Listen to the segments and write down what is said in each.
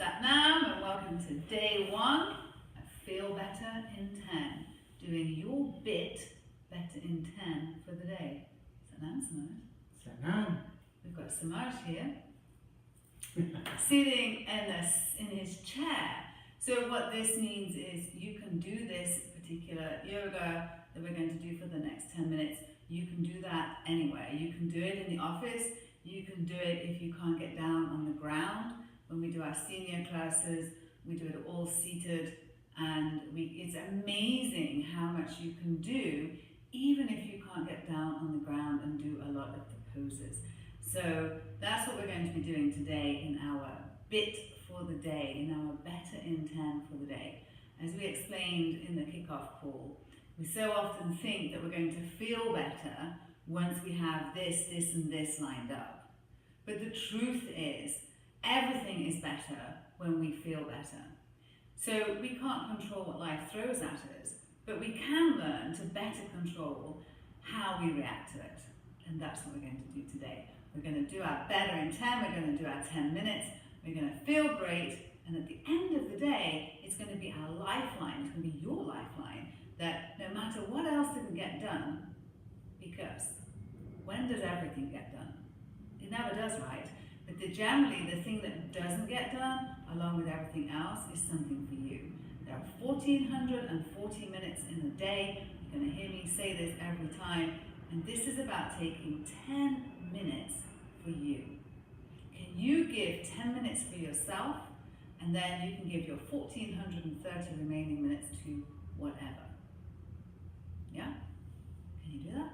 Satnam and welcome to day 1 of Feel Better in 10. Doing your bit better in 10 for the day. Satnam, Samaj. Satnam. We've got Samaj here, sitting in his chair. So what this means is you can do this particular yoga that we're going to do for the next 10 minutes. You can do that anywhere. You can do it in the office. You can do it if you can't get down on the ground. When we do our senior classes, we do it all seated, and it's amazing how much you can do even if you can't get down on the ground and do a lot of the poses. So that's what we're going to be doing today in our bit for the day, in our better in 10 for the day. As we explained in the kickoff call, we so often think that we're going to feel better once we have this, and this lined up. But the truth is, everything is better when we feel better. So we can't control what life throws at us, but we can learn to better control how we react to it. And that's what we're going to do today. We're going to do our better in 10, we're going to do our 10 minutes, we're going to feel great, and at the end of the day, it's going to be our lifeline, it's going to be your lifeline, that no matter what else didn't get done, because when does everything get done? It never does, right? But generally, the thing that doesn't get done, along with everything else, is something for you. There are 1,440 minutes in a day. You're going to hear me say this every time. And this is about taking 10 minutes for you. Can you give 10 minutes for yourself? And then you can give your 1,430 remaining minutes to whatever. Yeah? Can you do that?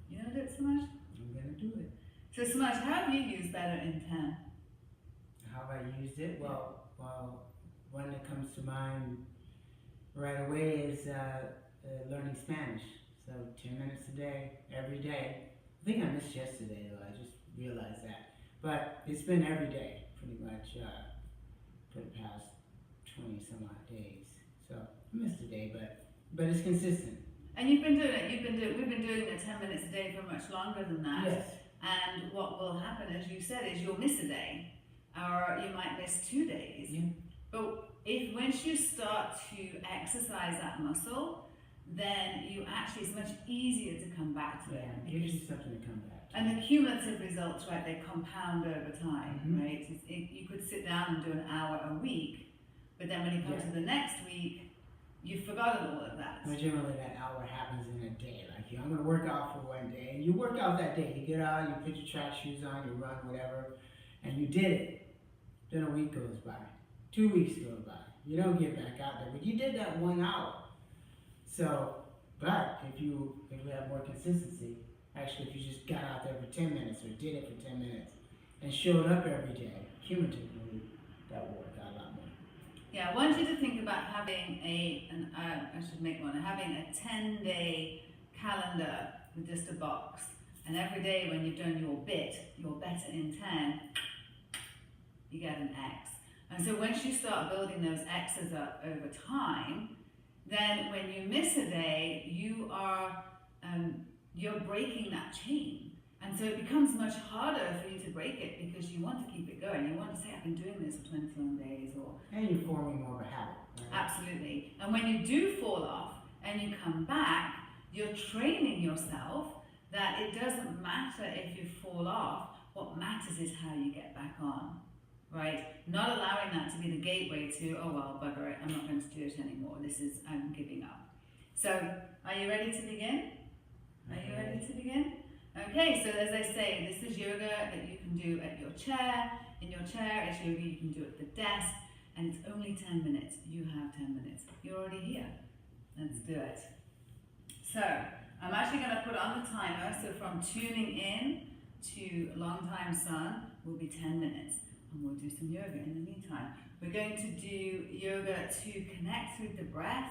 You going to do it, Samaj? I'm going to do it. So Samaj, how have you used better in 10? How have I used it? Well, one that comes to mind right away is learning Spanish. So 10 minutes a day, every day. I think I missed yesterday though, I just realized that. But it's been every day, pretty much, for the past 20 some odd days. So I missed a day, but it's consistent. And you've been doing it, we've been doing the 10 minutes a day for much longer than that. Yes. And what will happen, as you said, is you'll miss a day, or you might miss 2 days. Yeah. But once you start to exercise that muscle, then it's much easier to come back to it. It gives you something to come back to. And the cumulative results, right, they compound over time, right? You could sit down and do an hour a week, but then when you come to the next week, you've forgotten all of that. Well, generally that hour happens in a day. Like, I'm going to work out for one day. And you work out that day. You get out, you put your track shoes on, you run, whatever, and you did it. Then a week goes by. 2 weeks go by. You don't get back out there. But you did that 1 hour. So, but if you have more consistency, actually if you just got out there for 10 minutes or did it for 10 minutes and showed up every day, cumulatively, that will work out a lot more. Yeah, I want you to think about having having a 10-day calendar with just a box. And every day when you've done your better in 10, you get an X. And so once you start building those X's up over time, then when you miss a day, you're breaking that chain. And so it becomes much harder for you to break it because you want to keep it going. You want to say, I've been doing this for 21 days. And you're forming more of a habit. Right? Absolutely. And when you do fall off and you come back, you're training yourself that it doesn't matter if you fall off. What matters is how you get back on, right? Not allowing that to be the gateway to, oh, well, bugger it, I'm not going to do it anymore. I'm giving up. So, are you ready to begin? Are you ready to begin? Okay, so as I say, this is yoga that you can do at your chair. In your chair, it's yoga you can do at the desk, and it's only 10 minutes. You have 10 minutes. You're already here. Let's do it. So, I'm actually going to put on the timer, so from tuning in to Long Time Sun will be 10 minutes, and we'll do some yoga in the meantime. We're going to do yoga to connect with the breath,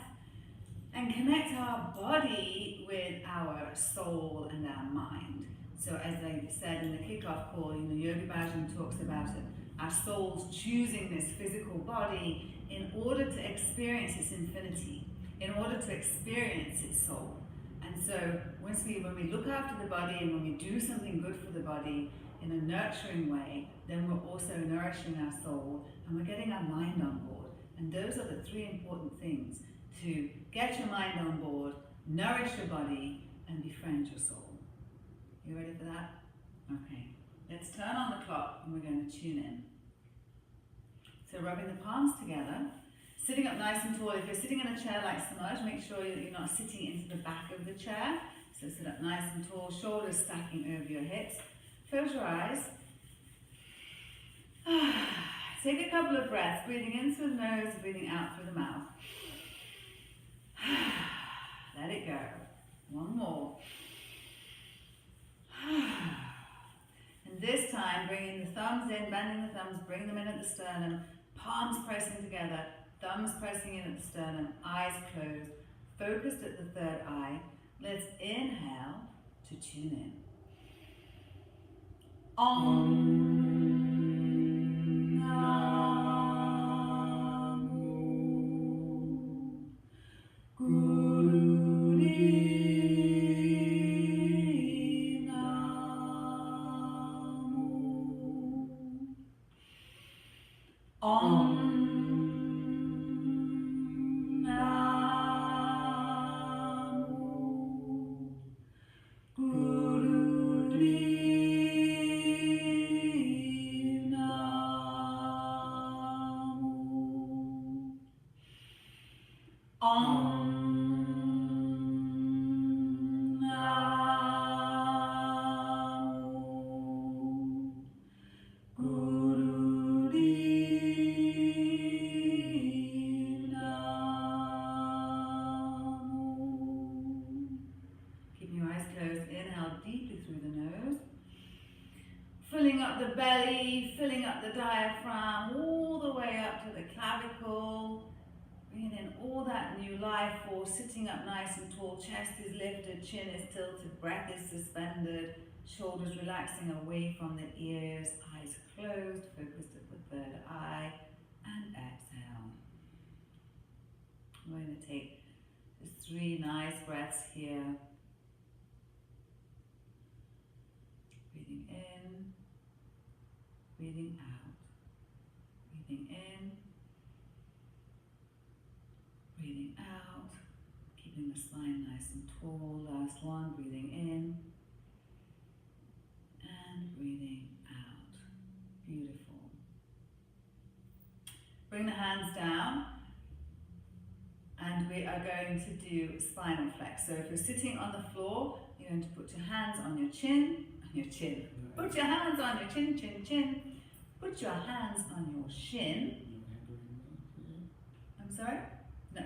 and connect our body with our soul and our mind. So as I said in the kickoff call, Yogi Bhajan talks about it, our soul's choosing this physical body in order to experience its infinity, in order to experience its soul. And so when we look after the body and when we do something good for the body, in a nurturing way, then we're also nourishing our soul and we're getting our mind on board. And those are the three important things: to get your mind on board, nourish your body, and befriend your soul. You ready for that? Okay. Let's turn on the clock and we're going to tune in. So rubbing the palms together, sitting up nice and tall. If you're sitting in a chair like Samaj, make sure that you're not sitting into the back of the chair. So sit up nice and tall, shoulders stacking over your hips. Close your eyes. Take a couple of breaths, breathing in through the nose, breathing out through the mouth. Let it go. One more. And this time, bringing the thumbs in, bending the thumbs, bring them in at the sternum, palms pressing together, thumbs pressing in at the sternum, eyes closed, focused at the third eye. Let's inhale to tune in. Filling up the belly, filling up the diaphragm, all the way up to the clavicle. Bringing in all that new life force, sitting up nice and tall, chest is lifted, chin is tilted, breath is suspended, shoulders relaxing away from the ears, eyes closed, focused at the third eye, and exhale. We're going to take just 3 nice breaths here. Breathing in, breathing out, breathing in, breathing out, keeping the spine nice and tall. Last one, breathing in and breathing out. Beautiful. Bring the hands down and we are going to do spinal flex. So if you're sitting on the floor, you're going to put your hands on your chin. Put your hands on your chin, chin, chin. Put your hands on your shin. I'm sorry? No.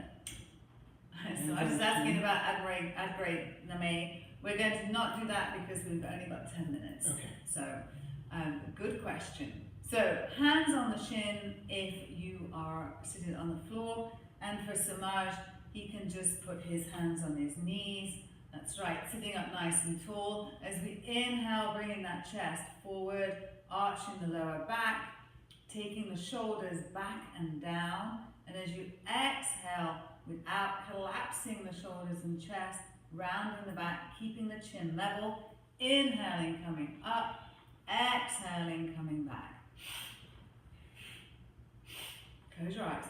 So I was just asking about Adgrade Name. We're going to not do that because we've only got 10 minutes. Okay. So, good question. So, hands on the shin if you are sitting on the floor. And for Samaj, he can just put his hands on his knees. That's right, sitting up nice and tall. As we inhale, bringing that chest forward, arching the lower back, taking the shoulders back and down. And as you exhale, without collapsing the shoulders and chest, rounding the back, keeping the chin level, inhaling, coming up, exhaling, coming back. Close your eyes.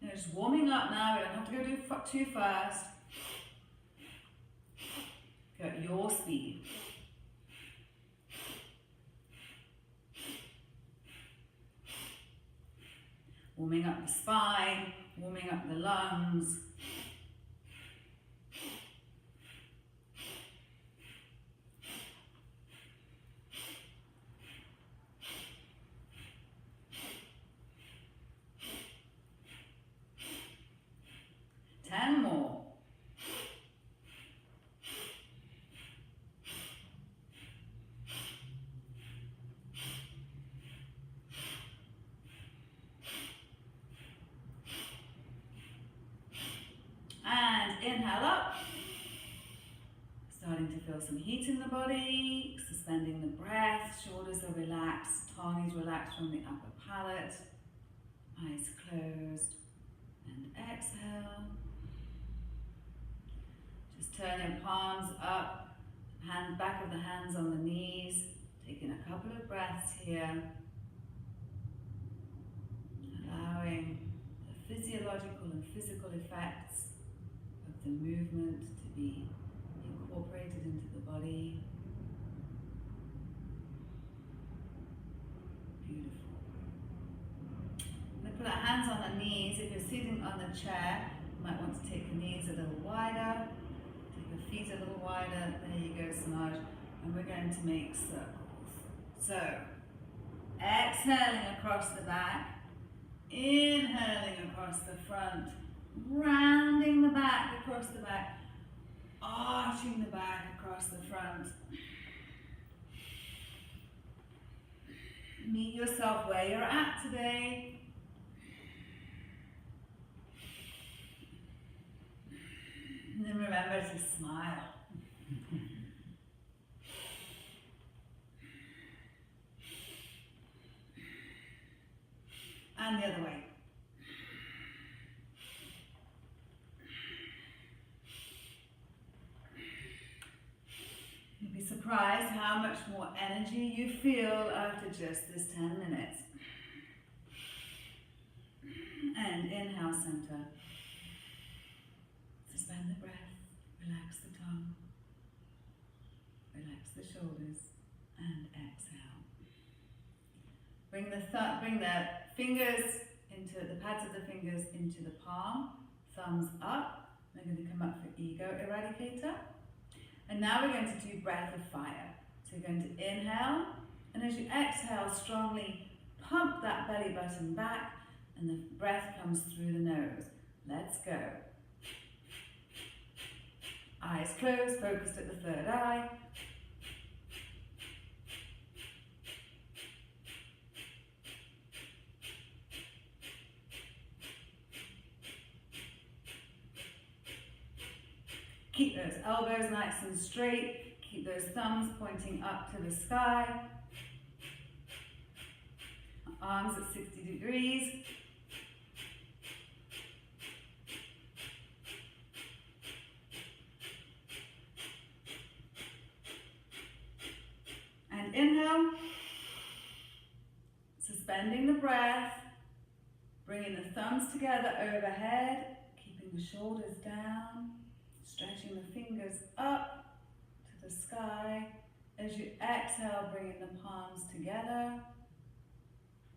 And just warming up now, we don't have to go too fast. Go at your speed. Warming up the spine, warming up the lungs. More. And inhale up. Starting to feel some heat in the body, suspending the breath, shoulders are relaxed, tongue is relaxed from the upper palate, eyes closed, and exhale. turn your palms up, back of the hands on the knees, taking a couple of breaths here, allowing the physiological and physical effects of the movement to be incorporated into the body. Beautiful. I'm going to put our hands on our knees. If you're sitting on the chair, you might want to take the knees a little wider, take the feet a little wider. There you go, Samaj. And we're going to make circles. So, exhaling across the back, inhaling across the front, rounding the back across the back, arching the back across the front. Meet yourself where you're at today. And then remember to smile. And the other way. You'll be surprised how much more energy you feel after just this 10 minutes. And inhale, center. Suspend the breath. Relax the tongue. Relax the shoulders. And exhale. Bring the fingers into the pads of the fingers into the palm. Thumbs up. They're going to come up for ego eradicator. And now we're going to do breath of fire. So you're going to inhale, and as you exhale, strongly pump that belly button back, and the breath comes through the nose. Let's go. Eyes closed, focused at the third eye. Keep those elbows nice and straight. Keep those thumbs pointing up to the sky. Arms at 60 degrees. And inhale. Suspending the breath. Bringing the thumbs together overhead. Keeping the shoulders down. Stretching the fingers up to the sky. As you exhale, bringing the palms together.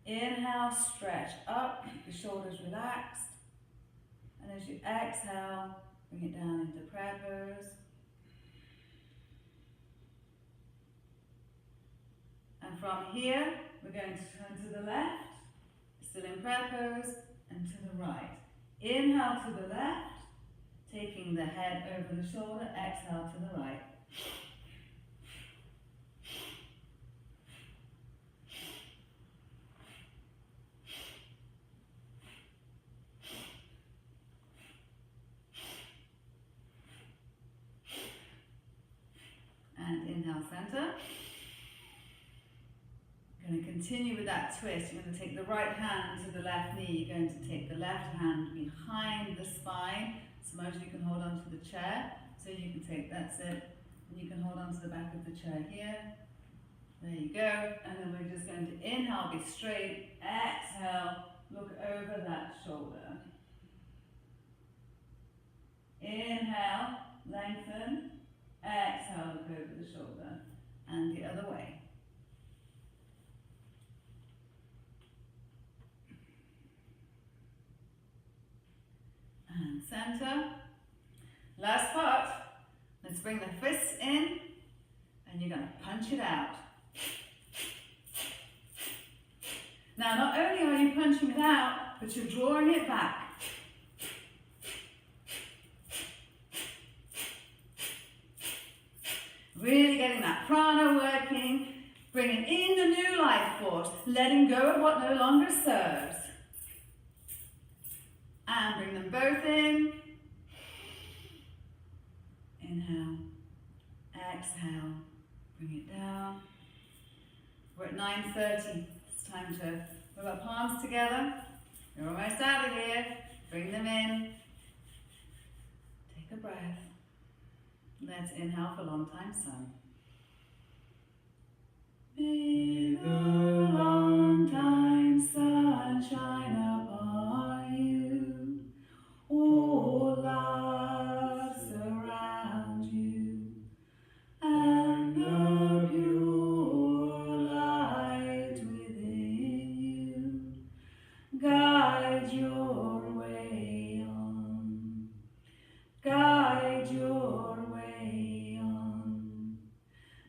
Inhale, stretch up, keep the shoulders relaxed. And as you exhale, bring it down into prayer pose. And from here, we're going to turn to the left, still in prayer pose, and to the right. Inhale to the left. Taking the head over the shoulder, exhale to the right. And inhale, center. You're going to continue with that twist. You're going to take the right hand to the left knee. You're going to take the left hand behind the spine. So much you can hold on to the chair, so you can take, that's it, and you can hold on to the back of the chair here. There you go, and then we're just going to inhale, be straight, exhale, look over that shoulder. Inhale, lengthen, exhale, look over the shoulder, and the other way. And center. Last part. Let's bring the fists in, and you're going to punch it out. Now, not only are you punching it out, but you're drawing it back. Really getting that prana working, bringing in the new life force, letting go of what no longer serves. And bring them both in. Inhale. Exhale. Bring it down. We're at 9:30. It's time to put our palms together. You're almost out of here. Bring them in. Take a breath. Let's inhale for a long time, sun. May the long time sun shine upon you. All love surround you. And the pure light within you guide your way on. Guide your way on.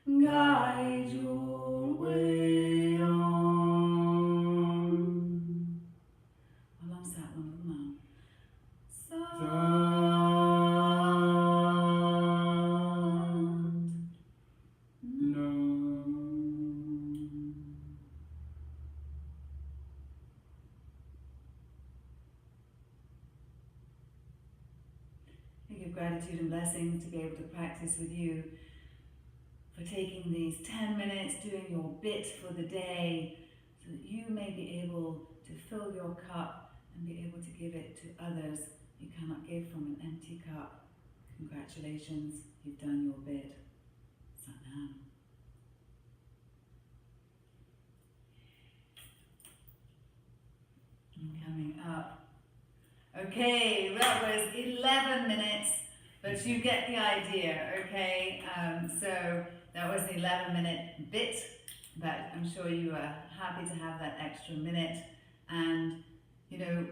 Guide your way on. How long's that one with the mouth? I give gratitude and blessings to be able to practice with you, for taking these 10 minutes, doing your bit for the day, so that you may be able to fill your cup and be able to give it to others. You cannot give from an empty cup. Congratulations, you've done your bit. Sat down. And coming up. Okay, that was 11 minutes, but you get the idea, okay? So that was the 11-minute bit, but I'm sure you are happy to have that extra minute. And, you know,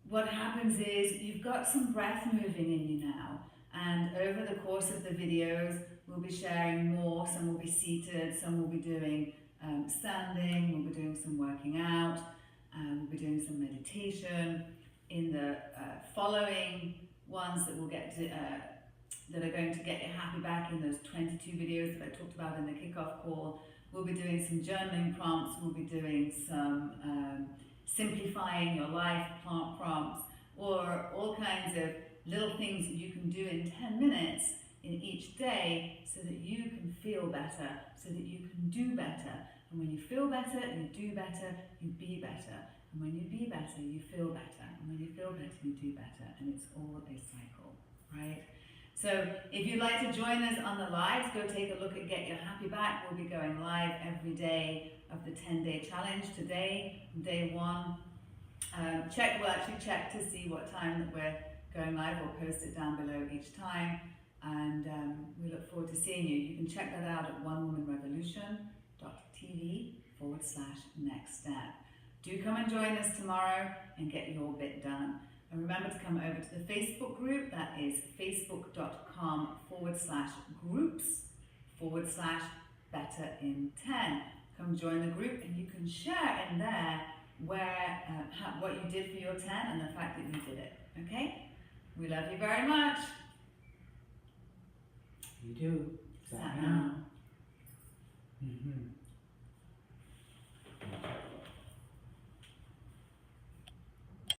what happens is you've got some breath moving in you now. And over the course of the videos, we'll be sharing more. Some will be seated, some will be doing standing, we'll be doing some working out, we'll be doing some meditation. In the following ones that we'll get to, that are going to get you happy back in those 22 videos that I talked about in the kickoff call, we'll be doing some journaling prompts, we'll be doing some simplifying your life prompts, or all kinds of little things that you can do in 10 minutes in each day so that you can feel better, so that you can do better. And when you feel better, you do better, you be better. And when you be better, you feel better. And when you feel better, you do better. And it's all a cycle, right? So if you'd like to join us on the lives, go take a look at Get Your Happy Back. We'll be going live every day of the 10-day challenge. Today, day one, we'll actually check to see what time that we're going live. We'll post it down below each time. And we look forward to seeing you. You can check that out at onewomanrevolution.tv/next step. Do come and join us tomorrow and get your bit done. And remember to come over to the Facebook group. That is facebook.com/groups/better-in-10. Come join the group and you can share in there where what you did for your 10 and the fact that you did it. Okay? We love you very much. You do. Sat down.